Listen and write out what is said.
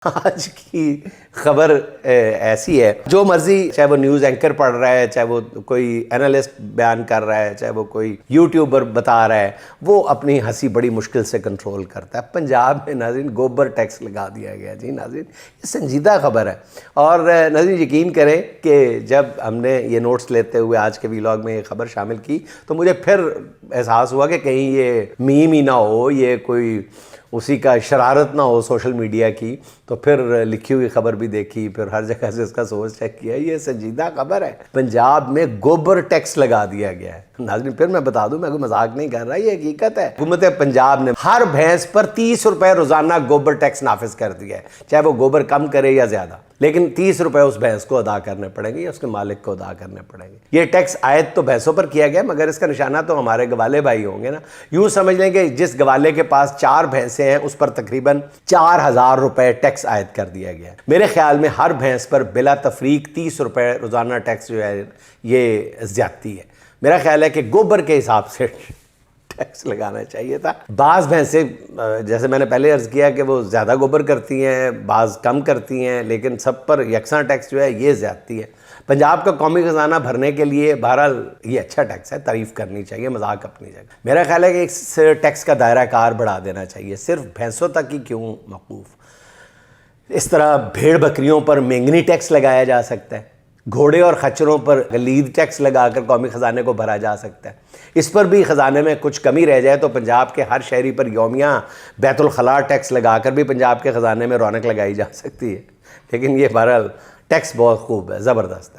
आज की खबर ऐसी है, जो मर्जी, चाहे वो न्यूज़ एंकर पढ़ रहा है, चाहे वो कोई एनालिस्ट बयान कर रहा है, चाहे वो कोई यूट्यूबर बता रहा है, वो अपनी हंसी बड़ी मुश्किल से कंट्रोल करता है। पंजाब में नाज़रीन गोबर टैक्स लगा दिया गया जी। नाज़रीन ये संजीदा खबर है और नाज़रीन यकीन करें कि जब हमने ये नोट्स लेते हुए आज के व्लॉग में ये खबर शामिल की तो मुझे फिर एहसास हुआ कि कहीं ये मीम ही ना हो, ये कोई उसी का शरारत ना हो सोशल मीडिया की। तो फिर लिखी हुई खबर भी देखी, फिर हर जगह से इसका सोर्स चेक किया। ये संजीदा खबर है, पंजाब में गोबर टैक्स लगा दिया गया है। नाज़रीन फिर मैं बता दूं, मैं कोई मजाक नहीं कर रहा, ये हकीकत है। हुकूमत पंजाब ने हर भैंस पर 30 रुपए रोजाना गोबर टैक्स नाफिज कर दिया है, चाहे वो गोबर कम करे या ज्यादा, लेकिन 30 रुपए उस भैंस को अदा करने पड़ेंगे या उसके मालिक को अदा करने पड़ेंगे। ये टैक्स आयद तो भैंसों पर किया गया, मगर इसका निशाना तो हमारे गवाले भाई होंगे ना। यूं समझ लें कि जिस गवाले के पास 4 भैंसें हैं उस पर तकरीबन 4000 रुपए टैक्स आयद कर दिया गया। मेरे ख्याल में हर भैंस पर बिला तफरीक 30 रुपए रोजाना टैक्स जो है ये ज्यादती है। मेरा ख्याल है कि गोबर के हिसाब से टैक्स लगाना चाहिए था। बाज़ भैंसें, जैसे मैंने पहले अर्ज़ किया कि वो ज़्यादा गोबर करती हैं, बाज़ कम करती हैं, लेकिन सब पर यकसा टैक्स जो है ये ज़्यादती है। पंजाब का कौमी खजाना भरने के लिए बहरहाल ये अच्छा टैक्स है, तारीफ़ करनी चाहिए, मजाक अपनी जगह। मेरा ख्याल है कि इस टैक्स का दायरा कार बढ़ा देना चाहिए, सिर्फ भैंसों तक ही क्यों मौकूफ़। इस तरह भेड़ बकरियों पर मेंगनी टैक्स लगाया जा सकता है, घोड़े और खच्चरों पर गलीद टैक्स लगाकर कौमी ख़जाने को भरा जा सकता है। इस पर भी ख़जाने में कुछ कमी रह जाए तो पंजाब के हर शहरी पर यौमिया बैतुल खला टैक्स लगाकर भी पंजाब के ख़जाने में रौनक लगाई जा सकती है। लेकिन ये बहरहाल टैक्स बहुत खूब है, ज़बरदस्त है।